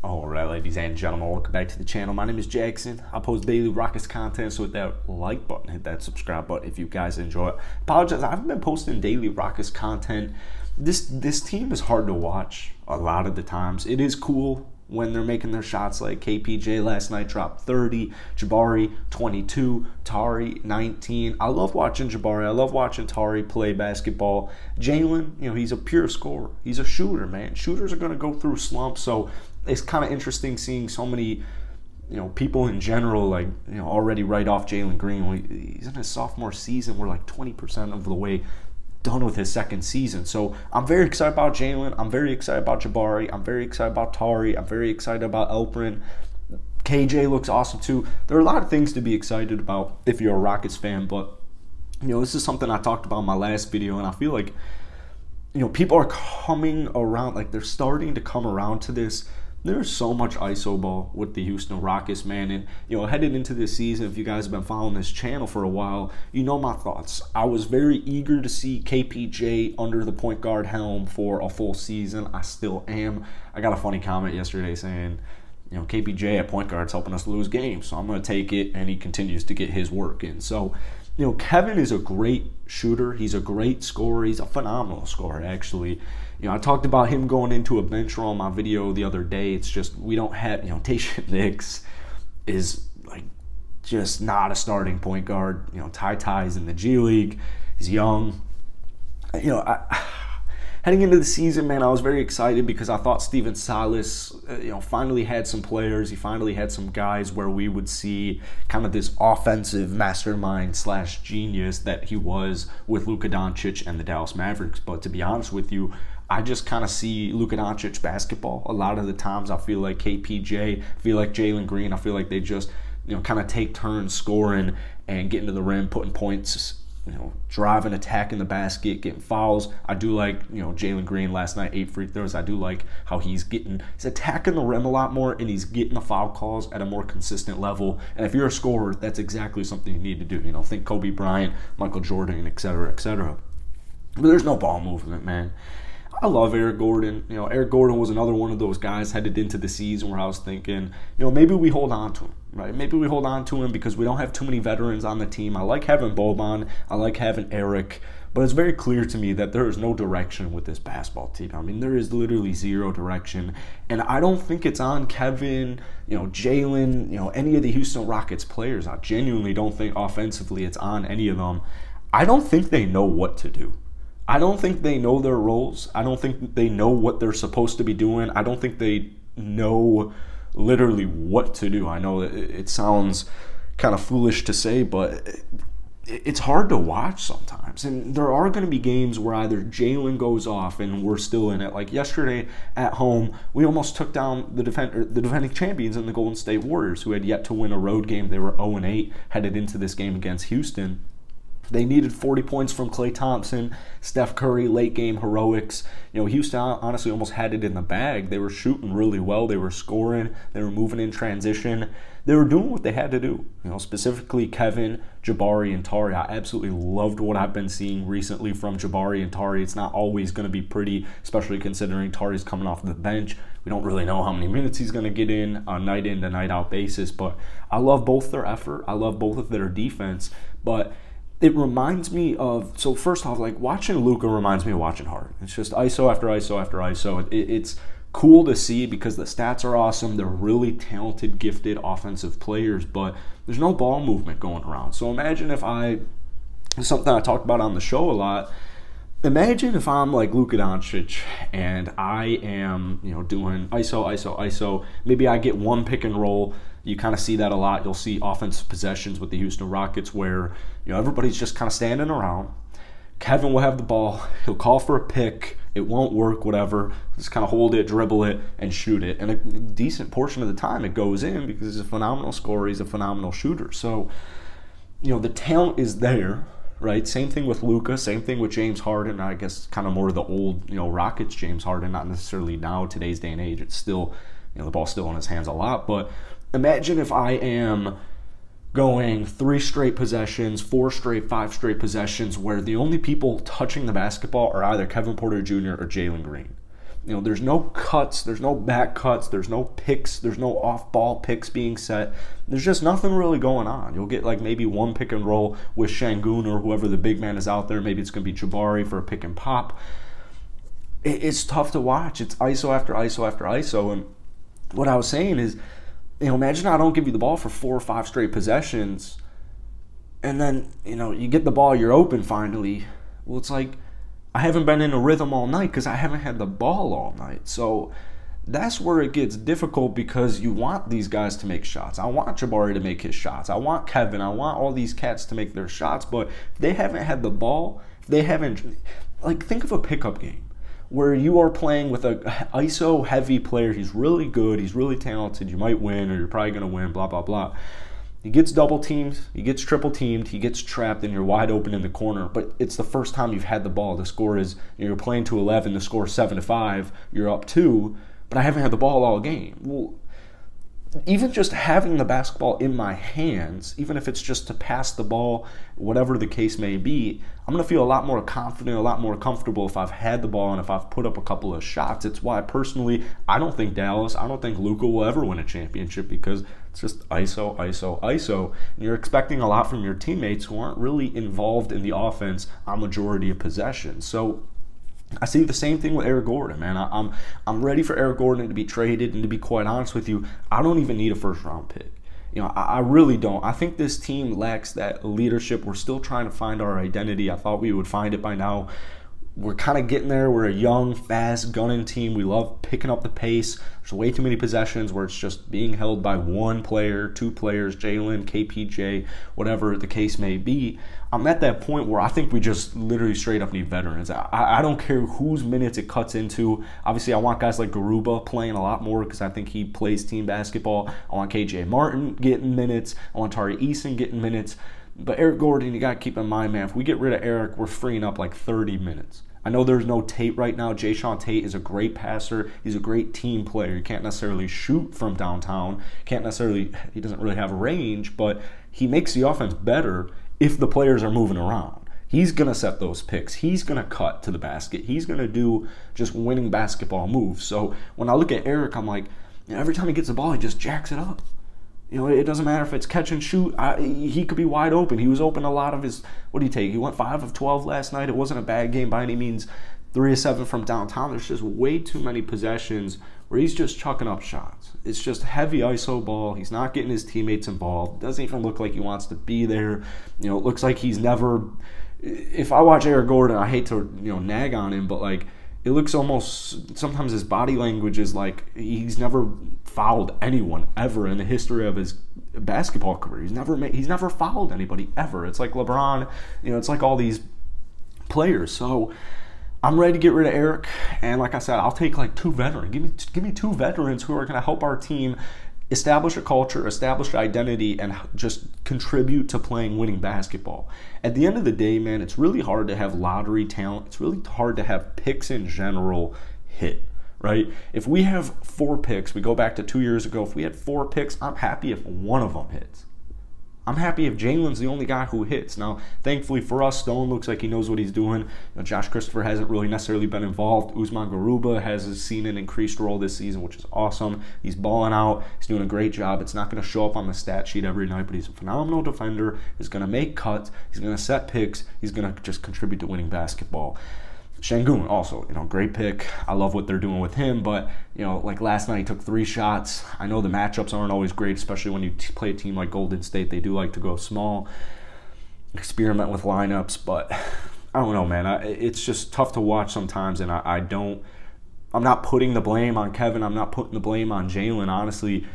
Alright, ladies and gentlemen, welcome back to the channel. My name is Jackson. I post daily Rockets content, so hit that like button, hit that subscribe button if you guys enjoy it. Apologize, I haven't been posting daily Rockets content. This team is hard to watch a lot of the times. It is cool when they're making their shots, like KPJ last night dropped 30, Jabari 22, Tari 19. I love watching Jabari. I love watching Tari play basketball. Jalen, he's a pure scorer. He's a shooter, man. Shooters are going to go through slumps, so it's kind of interesting seeing so many, people in general, already write off Jalen Green. He's in his sophomore season. We're like 20% of the way done with his second season. So I'm very excited about Jalen. I'm very excited about Jabari. I'm very excited about Tari. I'm very excited about Elprin. KJ looks awesome too. There are a lot of things to be excited about if you're a Rockets fan, but this is something I talked about in my last video, and I feel like people are coming around, like they're starting to come around to this. There's so much ISO ball with the Houston Rockets, man. And, headed into this season, if you guys have been following this channel for a while, you know my thoughts. I was very eager to see KPJ under the point guard helm for a full season. I still am. I got a funny comment yesterday saying, KPJ at point guard's helping us lose games. So I'm going to take it, and he continues to get his work in. So, Kevin is a great shooter. He's a great scorer. He's a phenomenal scorer, actually. I talked about him going into a bench role in my video the other day. It's just we don't have, Daishen Nix is just not a starting point guard. Ty's in the G League. He's young. Heading into the season, man, I was very excited because I thought Stephen Silas, finally had some players. He finally had some guys where we would see kind of this offensive mastermind / genius that he was with Luka Doncic and the Dallas Mavericks. But to be honest with you, I just kind of see Luka Doncic basketball. A lot of the times I feel like KPJ, I feel like Jalen Green, I feel like they just, kind of take turns scoring and getting to the rim, putting points, driving, attacking the basket, getting fouls. I do like, Jalen Green last night, 8 free throws. I do like how he's attacking the rim a lot more, and he's getting the foul calls at a more consistent level. And if you're a scorer, that's exactly something you need to do. Think Kobe Bryant, Michael Jordan, et cetera, et cetera. But there's no ball movement, man. I love Eric Gordon. Eric Gordon was another one of those guys headed into the season where I was thinking, maybe we hold on to him, right? Maybe we hold on to him because we don't have too many veterans on the team. I like having Boban. I like having Eric. But it's very clear to me that there is no direction with this basketball team. I mean, there is literally zero direction. And I don't think it's on Kevin, Jalen, any of the Houston Rockets players. I genuinely don't think offensively it's on any of them. I don't think they know what to do. I don't think they know their roles. I don't think they know what they're supposed to be doing. I don't think they know literally what to do. I know it sounds kind of foolish to say, but it's hard to watch sometimes. And there are going to be games where either Jalen goes off and we're still in it. Like yesterday at home, we almost took down the defending champions in the Golden State Warriors, who had yet to win a road game. They were 0-8 headed into this game against Houston. They needed 40 points from Klay Thompson, Steph Curry, late game heroics. Houston honestly almost had it in the bag. They were shooting really well. They were scoring. They were moving in transition. They were doing what they had to do. Specifically Kevin, Jabari, and Tari. I absolutely loved what I've been seeing recently from Jabari and Tari. It's not always going to be pretty, especially considering Tari's coming off the bench. We don't really know how many minutes he's going to get in on night to night out basis. But I love both their effort. I love both of their defense. But it reminds me of, so first off, watching Luka reminds me of watching Harden. It's just ISO after ISO after ISO. It's cool to see because the stats are awesome. They're really talented, gifted offensive players, but there's no ball movement going around. So imagine if something I talked about on the show a lot, imagine if I'm like Luka Doncic and I am, doing ISO. Maybe I get one pick and roll. You kind of see that a lot. You'll see offensive possessions with the Houston Rockets where, everybody's just kind of standing around. Kevin will have the ball. He'll call for a pick. It won't work, whatever. Just kind of hold it, dribble it, and shoot it. And a decent portion of the time it goes in because he's a phenomenal scorer. He's a phenomenal shooter. So, the talent is there, right? Same thing with Luka. Same thing with James Harden. I guess kind of more of the old, Rockets James Harden, not necessarily now, today's day and age. It's still, the ball's still in his hands a lot. But imagine if I am going 3 straight possessions, 4 straight, 5 straight possessions where the only people touching the basketball are either Kevin Porter Jr. or Jalen Green. There's no cuts, there's no back cuts, there's no picks, there's no off-ball picks being set. There's just nothing really going on. You'll get like maybe one pick and roll with Şengün or whoever the big man is out there. Maybe it's going to be Jabari for a pick and pop. It's tough to watch. It's ISO after ISO after ISO. And what I was saying is, imagine I don't give you the ball for 4 or 5 straight possessions, and then, you get the ball, you're open finally. Well, it's like, I haven't been in a rhythm all night because I haven't had the ball all night. So that's where it gets difficult, because you want these guys to make shots. I want Jabari to make his shots. I want Kevin. I want all these cats to make their shots. But if they haven't had the ball, if they haven't, like, think of a pickup game where you are playing with a ISO heavy player. He's really good. He's really talented. You might win, or you're probably going to win, blah, blah, blah. He gets double teamed, he gets triple teamed, he gets trapped, and you're wide open in the corner. But it's the first time you've had the ball. The score is, you're playing to 11, the score is 7-5, you're up 2, but I haven't had the ball all game. Well, even just having the basketball in my hands, even if it's just to pass the ball, whatever the case may be, I'm going to feel a lot more confident, a lot more comfortable if I've had the ball and if I've put up a couple of shots. It's why, personally, I don't think Luka will ever win a championship, because it's just ISO, ISO, ISO. And you're expecting a lot from your teammates who aren't really involved in the offense on majority of possessions. So I see the same thing with Eric Gordon, man. I'm ready for Eric Gordon to be traded, and to be quite honest with you, I don't even need a first-round pick. I really don't. I think this team lacks that leadership. We're still trying to find our identity. I thought we would find it by now. We're kind of getting there. We're a young, fast, gunning team. We love picking up the pace. There's way too many possessions where it's just being held by one player, 2 players, Jalen, KPJ, whatever the case may be. I'm at that point where I think we just literally straight up need veterans. I don't care whose minutes it cuts into. Obviously, I want guys like Garuba playing a lot more, because I think he plays team basketball. I want KJ Martin getting minutes. I want Tari Eason getting minutes. But Eric Gordon, you got to keep in mind, man, if we get rid of Eric, we're freeing up like 30 minutes. I know there's no Tate right now. Jae'Sean Tate is a great passer. He's a great team player. He can't necessarily shoot from downtown. He doesn't really have range, but he makes the offense better if the players are moving around. He's going to set those picks. He's going to cut to the basket. He's going to do just winning basketball moves. So when I look at Eric, I'm like, every time he gets the ball, he just jacks it up. It doesn't matter if it's catch and shoot. He could be wide open. He was open a lot of his, what did he take? He went 5 of 12 last night. It wasn't a bad game by any means. 3 of 7 from downtown. There's just way too many possessions where he's just chucking up shots. It's just heavy ISO ball. He's not getting his teammates involved. It doesn't even look like he wants to be there. It looks like he's never, if I watch Eric Gordon, I hate to, nag on him, but like, it looks almost, sometimes his body language is like he's never fouled anyone ever in the history of his basketball career. He's never fouled anybody ever. It's like LeBron, it's like all these players. So I'm ready to get rid of Eric, and like I said, I'll take like 2 veterans. Give me 2 veterans who are going to help our team establish a culture, establish identity, and just contribute to playing winning basketball. At the end of the day, man, it's really hard to have lottery talent. It's really hard to have picks in general hit, right? If we have 4 picks, we go back to 2 years ago, if we had 4 picks, I'm happy if one of them hits. I'm happy if Jalen's the only guy who hits. Now, thankfully for us, Stone looks like he knows what he's doing. Josh Christopher hasn't really necessarily been involved. Usman Garuba has seen an increased role this season, which is awesome. He's balling out. He's doing a great job. It's not going to show up on the stat sheet every night, but he's a phenomenal defender. He's going to make cuts. He's going to set picks. He's going to just contribute to winning basketball. Şengün also, great pick. I love what they're doing with him, but, like last night he took 3 shots. I know the matchups aren't always great, especially when you play a team like Golden State. They do like to go small, experiment with lineups, but I don't know, man. It's just tough to watch sometimes, and I'm not putting the blame on Kevin. I'm not putting the blame on Jalen, honestly.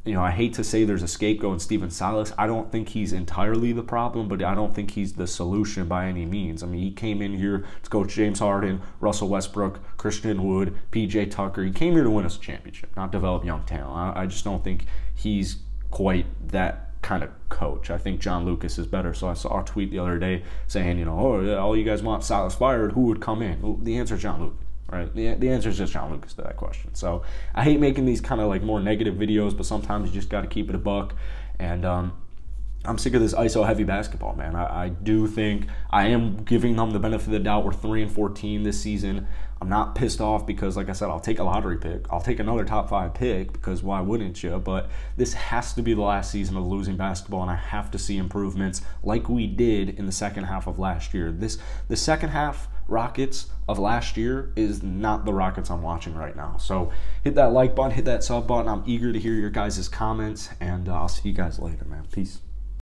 I hate to say there's a scapegoat in Stephen Silas. I don't think he's entirely the problem, but I don't think he's the solution by any means. I mean, he came in here to coach James Harden, Russell Westbrook, Christian Wood, PJ Tucker. He came here to win us a championship, not develop young talent. I just don't think he's quite that kind of coach. I think John Lucas is better. So I saw a tweet the other day saying, all you guys want Silas fired, who would come in? Well, the answer is John Lucas. Right? The answer is just John Lucas to that question. So I hate making these kind of like more negative videos, but sometimes you just got to keep it a buck. And I'm sick of this ISO heavy basketball, man. I do think I am giving them the benefit of the doubt. We're 3-14 this season. I'm not pissed off because, like I said, I'll take a lottery pick. I'll take another top 5 pick because why wouldn't you? But this has to be the last season of losing basketball, and I have to see improvements like we did in the second half of last year. The second half Rockets of last year is not the Rockets I'm watching right now. So hit that like button, hit that sub button. I'm eager to hear your guys' comments, and I'll see you guys later, man. Peace.